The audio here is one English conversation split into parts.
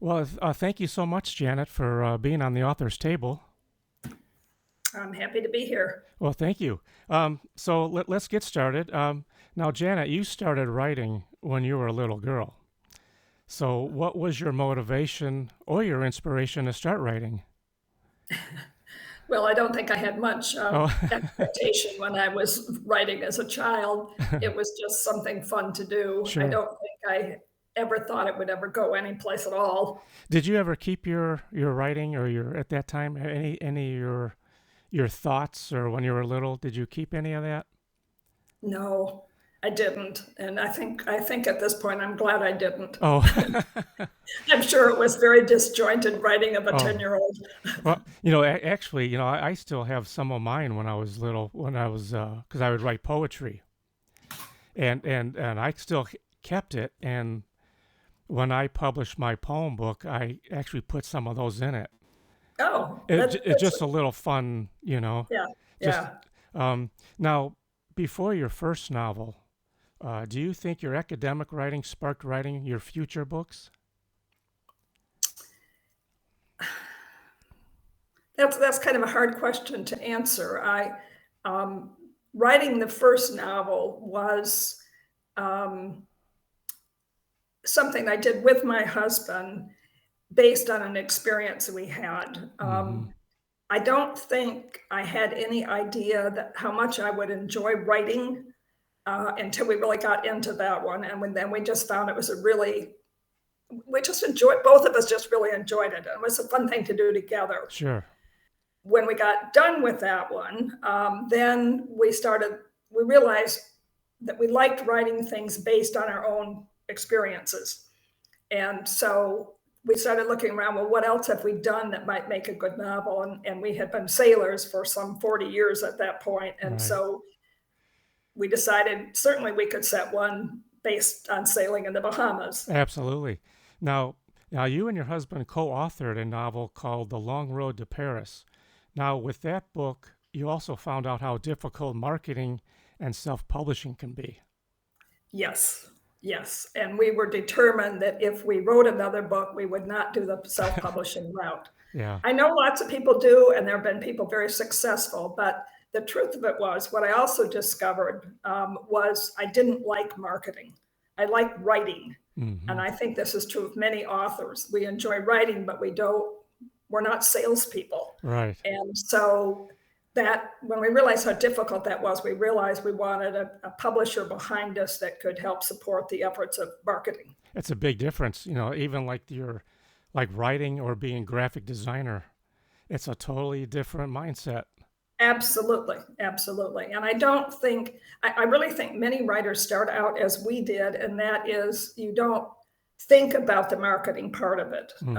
Well, thank you so much, Janet, for being on the author's table. I'm happy to be here. Well, thank you. So let's get started. Now, Janet, you started writing when you were a little girl. So, what was your motivation or your inspiration to start writing? Well, I don't think I had much Oh, expectation when I was writing as a child. It was just something fun to do. I sure. don't think I ever thought it would ever go anyplace at all. Did you ever keep your writing or your at that time any of your thoughts or when you were little? Did you keep any of that? No, I didn't. And I think at this point I'm glad I didn't. Oh, I'm sure it was very disjointed writing of a oh. 10-year-old. Well, actually, I still have some of mine when I was little, when I was, because I would write poetry, and I still kept it. And when I published my poem book, I actually put some of those in it. Oh, It's that's just a little fun, yeah, Just yeah. now, before your first novel, do you think your academic writing sparked writing your future books? That's kind of a hard question to answer. I writing the first novel was um, something I did with my husband based on an experience we had. Mm-hmm. I don't think I had any idea that how much I would enjoy writing until we really got into that one, and then we just found it was a really we just enjoyed both of us just really enjoyed it. It was a fun thing to do together. Sure. When we got done with that one, then we realized that we liked writing things based on our own experiences. And so we started looking around, well, what else have we done that might make a good novel? And we had been sailors for some 40 years at that point. And Right. so we decided certainly we could set one based on sailing in the Bahamas. Absolutely. Now, now you and your husband co-authored a novel called The Long Road to Paris. Now, with that book, you also found out how difficult marketing and self-publishing can be. Yes, yes. And we were determined that if we wrote another book, we would not do the self publishing route. Yeah. I know lots of people do, and there have been people very successful, but the truth of it was what I also discovered was I didn't like marketing. I like writing. And Hmm. I think this is true of many authors. We enjoy writing, but we're not salespeople. Right. And so that when we realized how difficult that was, we realized we wanted a publisher behind us that could help support the efforts of marketing. It's a big difference, even like writing or being graphic designer. It's a totally different mindset. Absolutely, absolutely. And I really think many writers start out as we did, and that is you don't think about the marketing part of it. Hmm.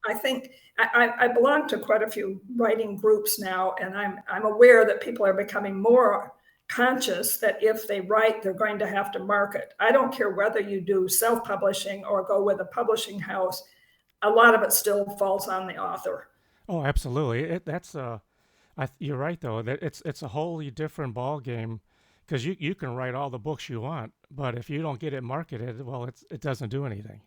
I think I belong to quite a few writing groups now, and I'm aware that people are becoming more conscious that if they write, they're going to have to market. I don't care whether you do self-publishing or go with a publishing house. A lot of it still falls on the author. Oh, absolutely. You're right though that it's a wholly different ball game because you can write all the books you want, but if you don't get it marketed, well, it doesn't do anything.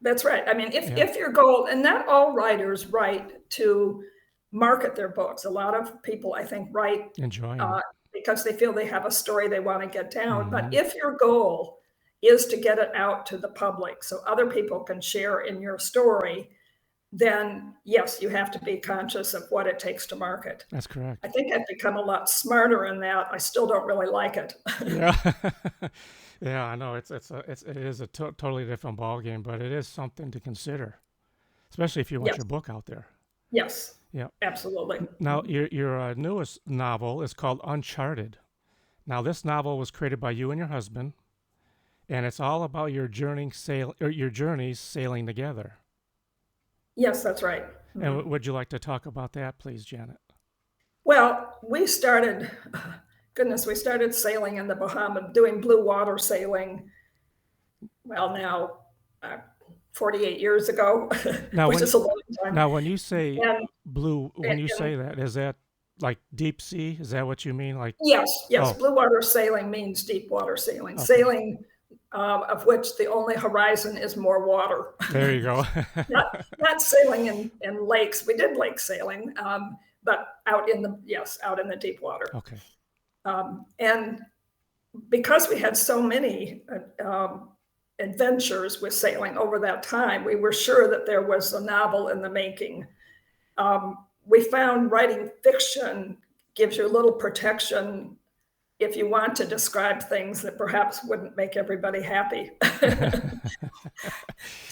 That's right. I mean, Yeah, if your goal, and not all writers write to market their books. A lot of people, I think, write enjoying uh, it. because they feel they have a story they want to get down. But Hmm. if your goal is to get it out to the public so other people can share in your story, then yes, you have to be conscious of what it takes to market. That's I correct. think I've become a lot smarter in that. I still don't really like it. Yeah, yeah. I know it is a totally different ball game, but it is something to consider, especially if you want Yes, your book out there. yes, Yeah. absolutely. Now, your newest novel is called Uncharted. Now, this novel was created by you and your husband, and it's all about your journeys sailing together. Yes, that's right. And Mhm. would you like to talk about that, please, Janet? Well, goodness, we started sailing in the Bahamas, doing blue water sailing, well, now uh, 48 years ago, Now, which when is a long time. now when you say And, blue, when you and say that, is that like deep sea? Is that what you mean? Like, yes, yes, oh, blue water sailing means deep water sailing. okay, Sailing of which the only horizon is more water. There you go. Not sailing in lakes. We did lake sailing, but out in the deep water. Okay. And because we had so many adventures with sailing over that time, we were sure that there was a novel in the making. We found writing fiction gives you a little protection if you want to describe things that perhaps wouldn't make everybody happy.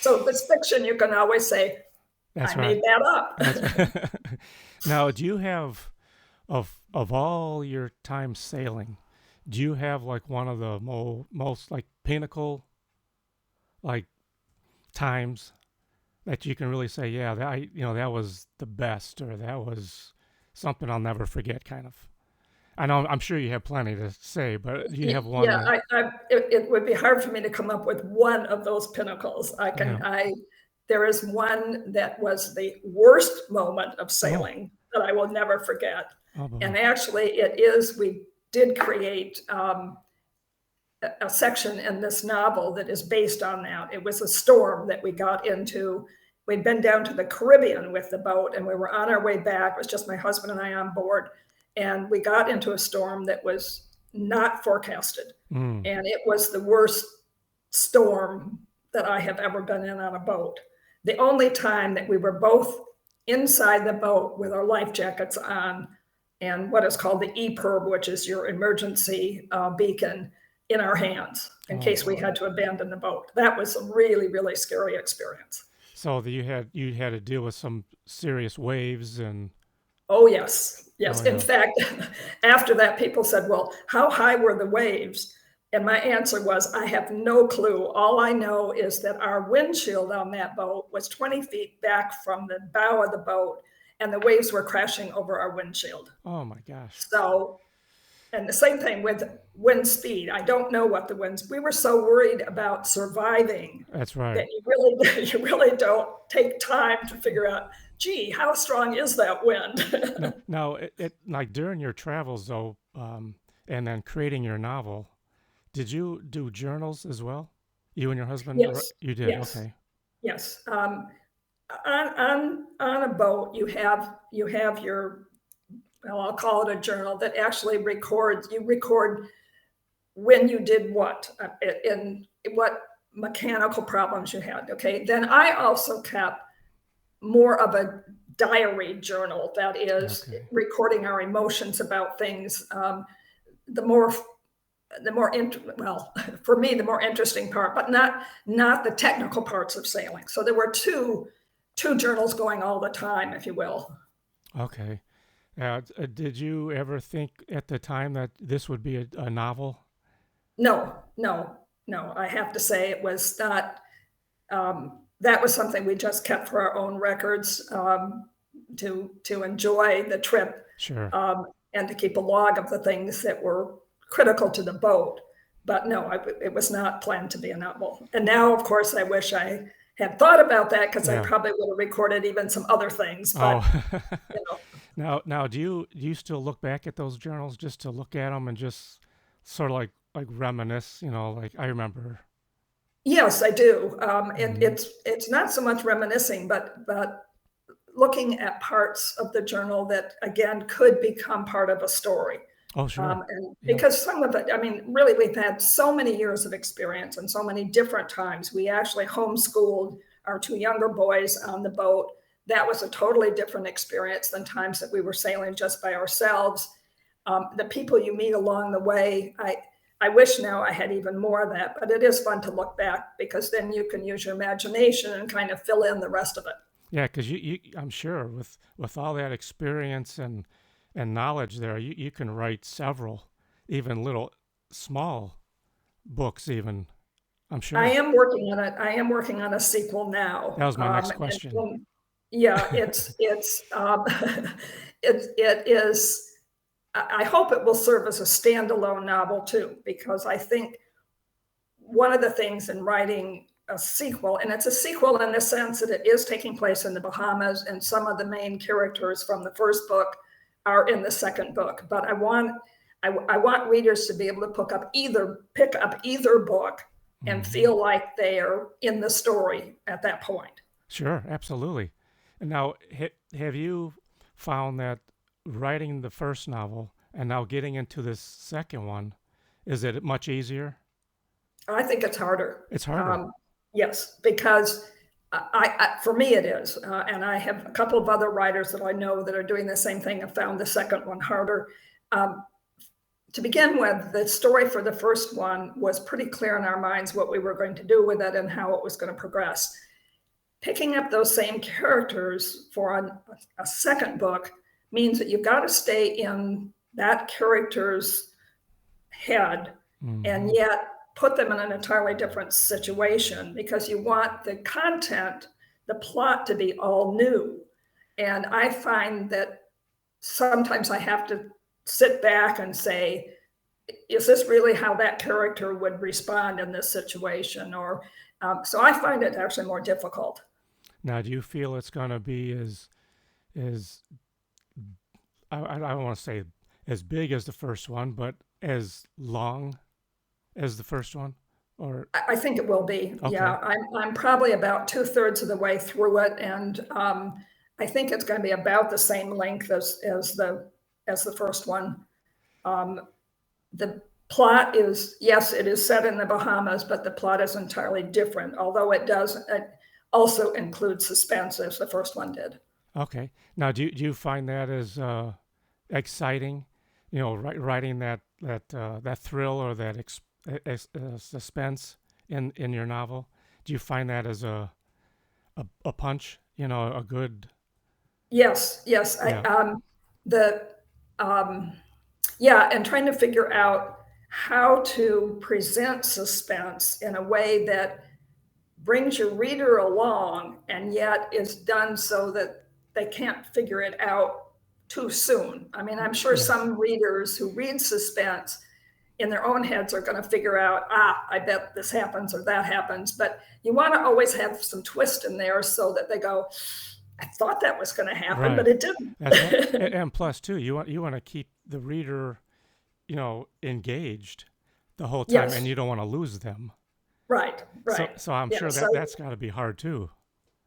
So if it's fiction, you can always say, That's I right. made that up. That's right. Now, do you have of all your time sailing, do you have like one of the most like pinnacle like times that you can really say, yeah, that was the best, or that was something I'll never forget, kind of? I know I'm sure you have plenty to say, but do you have one Yeah, that? it would be hard for me to come up with one of those pinnacles. Yeah. There is one that was the worst moment of Oh. sailing that I will never forget. Oh boy. And actually, we did create a section in this novel that is based on that. It was a storm that we got into. We'd been down to the Caribbean with the boat, and we were on our way back. It was just my husband and I on board. And we got into a storm that was not forecasted. Mm. And it was the worst storm that I have ever been in on a boat. The only time that we were both inside the boat with our life jackets on and what is called the EPIRB, which is your emergency beacon, in our hands in Oh case we boy. had to abandon the boat. That was a really, really scary experience. So you had to deal with some serious waves and Oh, yes. oh Yes. In yeah. fact, after that, people said, well, how high were the waves? And my answer was, I have no clue. All I know is that our windshield on that boat was 20 feet back from the bow of the boat, and the waves were crashing over our windshield. Oh my gosh. So, and the same thing with wind speed. I don't know what the winds, we were so worried about surviving That's that right. you really don't take time to figure out, gee, how strong is that No, wind? now like during your travels though, and then creating your novel, did you do journals as well? You and your husband, Yes, you did. yes, Okay. yes. On a boat, you have your, well, I'll call it a journal that actually records. You record when you did what, in what mechanical problems you had. Okay. Then I also kept more of a diary journal that is Okay. recording our emotions about things. The more well, for me, the more interesting part, but not the technical parts of sailing. So there were two journals going all the time, if you will. Okay. Did you ever think at the time that this would be a novel? No, no, no. I have to say it was not. That was something we just kept for our own records, to enjoy the trip, Sure. and to keep a log of the things that were critical to the boat. But no, it was not planned to be a novel. And now, of course, I wish I had thought about that because I Yeah. probably would have recorded even some other things. Oh. But you know, Now, do you still look back at those journals just to look at them and just sort of like reminisce? Like I remember. yes, I do. Mhm. It's not so much reminiscing, but looking at parts of the journal that again could become part of a story. Oh, sure. And Yeah. because some of it, I mean, really, we've had so many years of experience and so many different times. We actually homeschooled our two younger boys on the boat. That was a totally different experience than times that we were sailing just by ourselves. The people you meet along the way, I wish now I had even more of that, but it is fun to look back because then you can use your imagination and kind of fill in the rest of it. Yeah, because I'm sure with all that experience and knowledge there, you can write several, even little small books. Even I'm I sure. am working on it. I am working on a sequel That now. was my next And question. yeah, it is. I hope it will serve as a standalone novel too, because I think one of the things in writing a sequel, and it's a sequel in the sense that it is taking place in the Bahamas, and some of the main characters from the first book are in the second book. But I want readers to be able to pick up either book and Hmm. feel like they are in the story at that point. Sure, absolutely. And now, have you found that writing the first novel and now getting into this second one, is it much easier? I think it's harder. It's harder. Um, yes, because for me it is, and I have a couple of other writers that I know that are doing the same thing and found the second one harder. Um, to begin with, the story for the first one was pretty clear in our minds what we were going to do with it and how it was going to progress. Picking up those same characters for a second book means that you've got to stay in that character's head and Hmm. yet put them in an entirely different situation because you want the content, the plot to be all new. And I find that sometimes I have to sit back and say, is this really how that character would respond in this situation? Or so I find it actually more difficult. Now, do you feel it's going to be as I don't want to say as big as the first one, but as long as the first one? Or I think it will be. Yeah, okay, I'm probably about 2/3 of the way through it, and I think it's going to be about the same length as the first one. Um, the plot is, yes, it is set in the Bahamas, but the plot is entirely different. Although it also include suspense as the first one did. okay. Now, do you find that as exciting? You know, writing that thrill or that suspense in your novel. Do you find that as a punch? You know, a good Yes, yes. yeah. The um, Yeah, and trying to figure out how to present suspense in a way that brings your reader along and yet is done so that they can't figure it out too soon. I mean, I'm sure Yes, some readers who read suspense in their own heads are going to figure out, I bet this happens or that happens. But you want to always have some twist in there so that they go, I thought that was going to happen, but right. it didn't. That's right. And plus, too, you want to keep the reader, engaged the whole time, and Yes, you don't want to lose them. right, So, right. so I'm Yeah. sure So that's got to be hard too.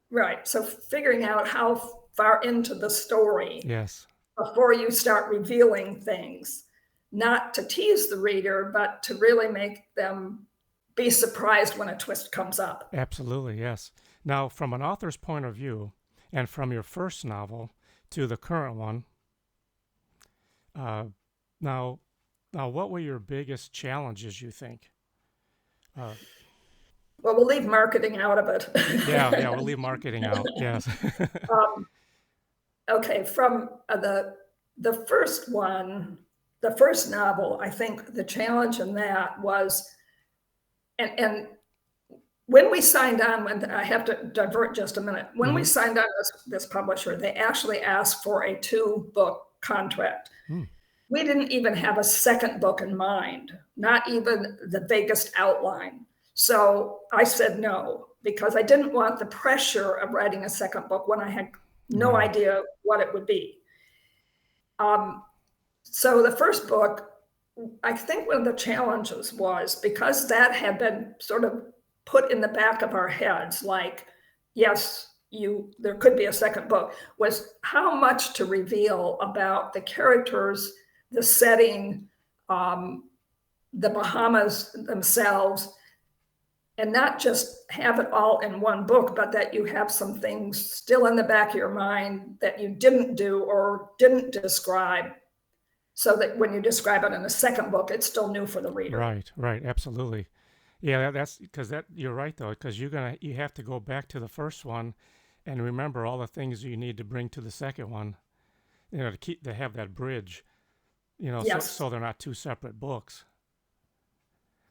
right. So figuring out how far into the story Yes, before you start revealing things, not to tease the reader, but to really make them be surprised when a twist comes up. absolutely. Yes. Now, from an author's point of view, and from your first novel to the current one, uh, now, now, what were your biggest challenges? You think? Uh, Well, we'll leave marketing out of yeah, yeah. it. We'll leave marketing out. Yes. um, okay, from the first one, the first novel, I think the challenge in that was, and when we signed on, when I have to divert just a minute, when we Mm-hmm. signed on this publisher, they actually asked for a 2-book contract. Mm, We didn't even have a second book in mind, not even the vaguest outline. So I said no, because I didn't want the pressure of writing a second book when I had no right. idea what it would be. Um, so the first book, I think one of the challenges was because that had been sort of put in the back of our heads, like, yes, there could be a second book, was how much to reveal about the characters, the setting, um, the Bahamas themselves, and not just have it all in one book, but that you have some things still in the back of your mind that you didn't do or didn't describe so that when you describe it in the second book, it's still new for the reader. Right, right, absolutely. Yeah, that's because that you're right though, because you have to go back to the first one and remember all the things you need to bring to the second one, to have that bridge, so Yes. so they're not two separate books.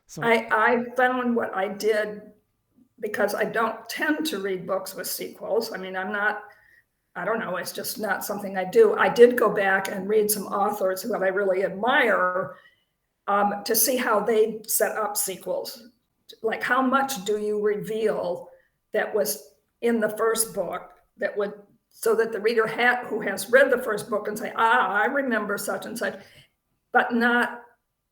So I found what I did because I don't tend to read books with sequels. I mean, I don't know, it's just not something I do. I did go back and read some authors who I really admire to see how they set up sequels. Like, how much do you reveal that was in the first book that would, so that the reader who has read the first book and say, I remember such and such, but not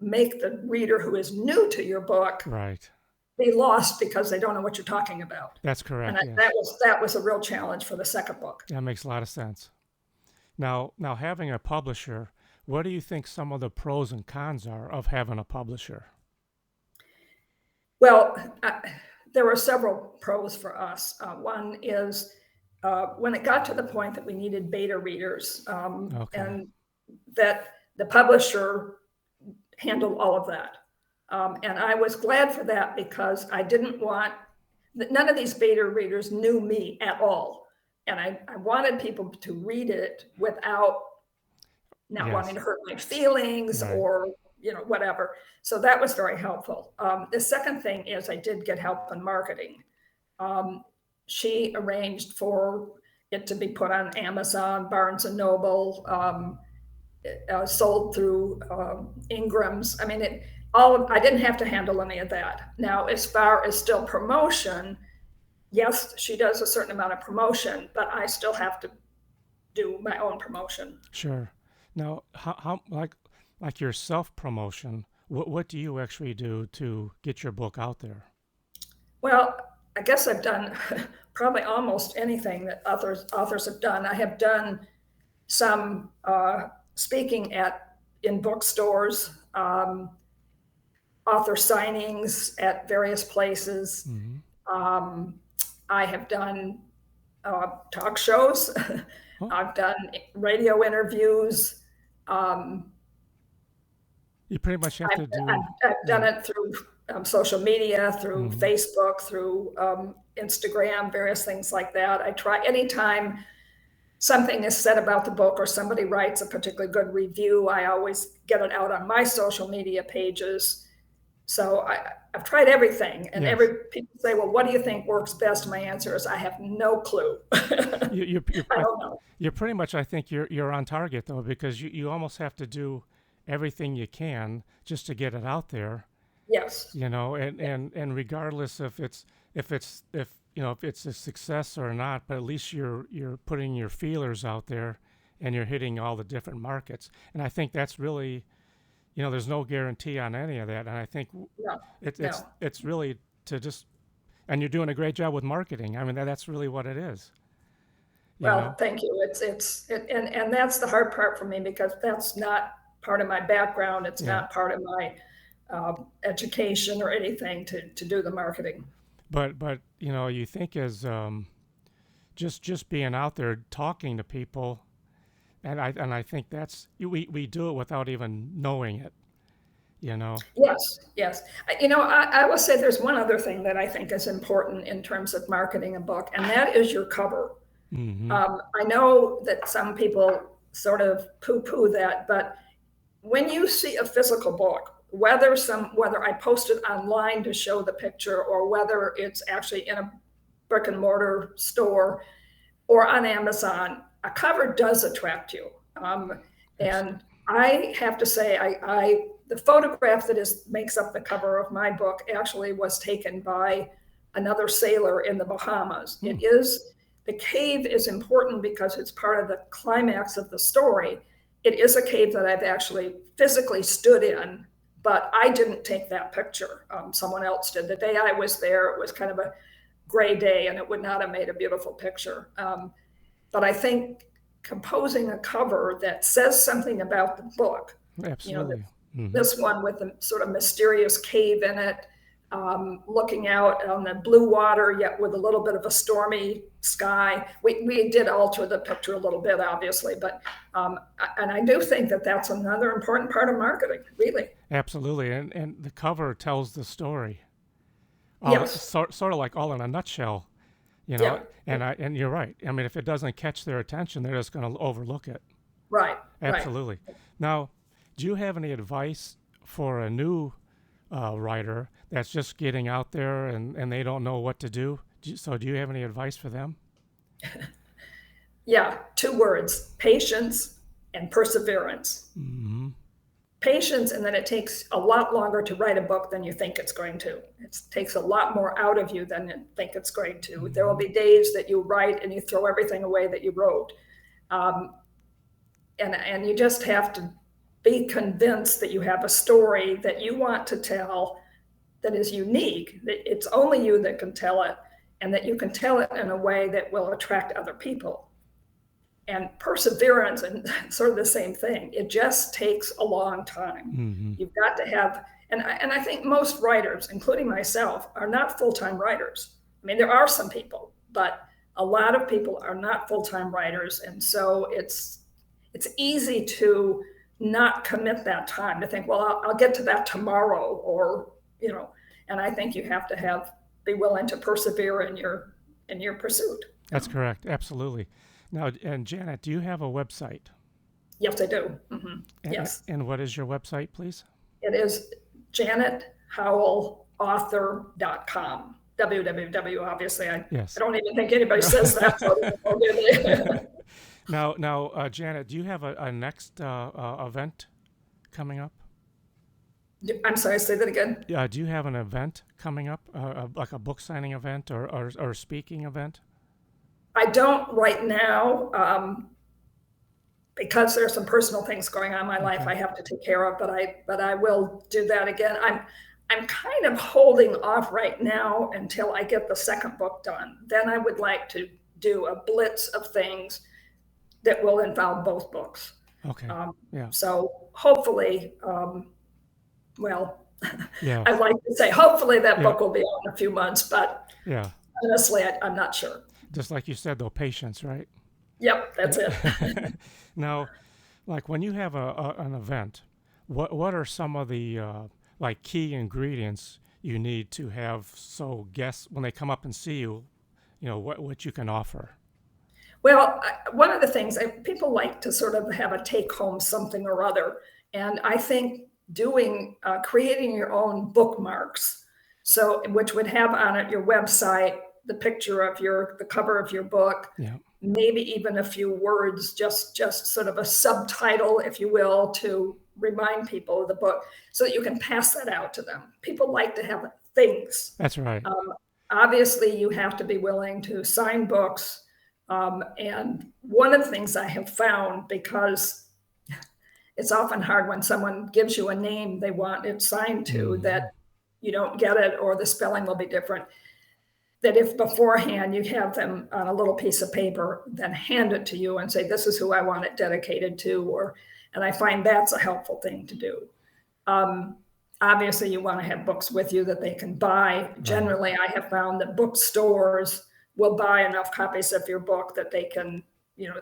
make the reader who is new to your book right, be lost because they don't know what you're talking about. That's And correct. I, that Yes, was that was a real challenge for the second book. that makes a lot of sense. Now having a publisher, what do you think some of the pros and cons are of having a publisher? Well, there were several pros for us. One is when it got to the point that we needed beta readers, Okay. and that the publisher handled all of that. And I was glad for that because I didn't want, none of these beta readers knew me at all. And I wanted people to read it without not wanting Yes. to hurt my feelings Right. or whatever. So that was very helpful. The second thing is I did get help in marketing. Um, she arranged for it to be put on Amazon, Barnes and Noble, sold through Ingram's. I mean, I didn't have to handle any of that. Now, as far as still promotion, yes, she does a certain amount of promotion, but I still have to do my own promotion. Sure. Now, how like your self promotion, what do you actually do to get your book out there? Well, I guess I've done probably almost anything that authors have done. I have done some speaking in bookstores, author signings at various places. Mm-hmm. Um, I have done talk shows. Oh, I've done radio interviews. Um, you pretty much have I've, to I've, do. I've done it through social media, through Mm-hmm. Facebook, through Instagram, various things like that. I try anytime something is said about the book or somebody writes a particularly good review, I always get it out on my social media pages. So I've tried everything, and Yes. people say, "Well, what do you think works best?" My answer is, I have no clue. I don't know. You're pretty much. I think you're on target though, because you almost have to do everything you can just to get it out there. Yes, And regardless if it's a success or not, but at least you're putting your feelers out there and you're hitting all the different markets. And I think that's really, there's no guarantee on any of that. And I think no, it's no. it's it's really to just, and you're doing a great job with marketing. I mean, that's really what it is, you Well, know. thank you. And that's the hard part for me because that's not part of my background. It's Yeah. not part of my education or anything to do the marketing. But you think as just being out there talking to people, and I think that's we do it without even knowing it, you know. Yes, yes. I will say there's one other thing that I think is important in terms of marketing a book, and that is your cover. Mm-hmm. I know that some people sort of poo-poo that, but when you see a physical book, whether I post it online to show the picture or whether it's actually in a brick and mortar store or on Amazon, a cover does attract you. And I have to say, the photograph that makes up the cover of my book actually was taken by another sailor in the Bahamas. Hmm. The cave is important because it's part of the climax of the story. It is a cave that I've actually physically stood in, but I didn't take that picture. Someone else did. The day I was there, it was kind of a gray day and it would not have made a beautiful picture. But I think composing a cover that says something about the book, you know, Absolutely. Mm-hmm. this one with a sort of mysterious cave in it, looking out on the blue water, yet with a little bit of a stormy sky. We did alter the picture a little bit, obviously, but and I do think that that's another important part of marketing, really. Absolutely, and the cover tells the story, all Yes. sort of like all in a nutshell, you Yeah. know. And you're right. I mean, if it doesn't catch their attention, they're just going to overlook it. Right. Right. Absolutely. Now, do you have any advice for a new writer that's just getting out there and they don't know what to do? So, do you have any advice for them? Yeah. Two words: patience and perseverance. Mm-hmm. Patience, and then it takes a lot longer to write a book than you think it's going to. It takes a lot more out of you than you think it's going to. There will Mm-hmm. be days that you write and you throw everything away that you wrote. Um, and you just have to be convinced that you have a story that you want to tell that is unique, that it's only you that can tell it, and that you can tell it in a way that will attract other people. And perseverance, and sort of the same thing. It just takes a long time. Mm-hmm. You've got to have, and I think most writers, including myself, are not full-time writers. I mean, there are some people, but a lot of people are not full-time writers. And so it's easy to not commit that time, to think, well, I'll get to that tomorrow, or, and I think you have to be willing to persevere in your pursuit. That's correct. Absolutely. Now, and Janet, do you have a website? Yes, I do. Mm-hmm. Yes. And what is your website, please? It is janethowleauthor.com. www, obviously. Yes. I don't even think anybody says that. So Now, Janet, do you have a next event coming up? I'm sorry, say that again. Do you have an event coming up, like a book signing event or speaking event? I don't right now, because there's some personal things going on in my life I have to take care of, but I will do that again. I'm kind of holding off right now until I get the second book done. Then I would like to do a blitz of things that will involve both books. Okay. Yeah. So hopefully, Yeah. I'd like to say hopefully that book will be out in a few months, but yeah, honestly, I'm not sure. Just like you said, though, patience, right? Yep, that's it. Now, like when you have an event, what are some of the like key ingredients you need to have so guests, when they come up and see you, what you can offer? Well, one of the things people like to sort of have a take home something or other, and I think creating your own bookmarks, so which would have on it your website, the picture of the cover of your book, maybe even a few words, just sort of a subtitle, if you will, to remind people of the book, so that you can pass that out to them. People like to have things. That's right. Obviously, you have to be willing to sign books. And one of the things I have found, because it's often hard when someone gives you a name they want it signed to, that you don't get it or the spelling will be different, that if beforehand you have them on a little piece of paper, then hand it to you and say, this is who I want it dedicated to, and I find that's a helpful thing to do. Obviously, you want to have books with you that they can buy. Generally, I have found that bookstores will buy enough copies of your book that they can,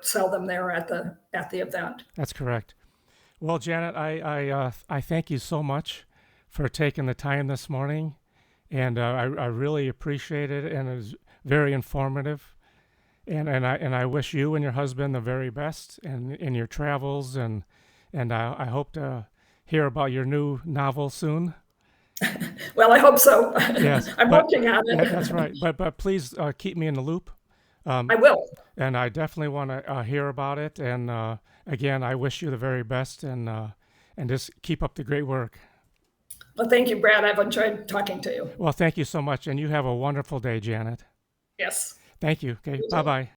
sell them there at the event. That's correct. Well, Janet, I thank you so much for taking the time this morning, and I really appreciate it, and it was very informative. And I wish you and your husband the very best in your travels, and I hope to hear about your new novel soon. Well, I hope so. Yes, I'm working on it. Yeah, that's right. But please keep me in the loop. I will. And I definitely want to hear about it. And again, I wish you the very best, and just keep up the great work. Well, thank you, Brad. I've enjoyed talking to you. Well, thank you so much, and you have a wonderful day, Janet. Yes. Thank you. Okay, bye-bye.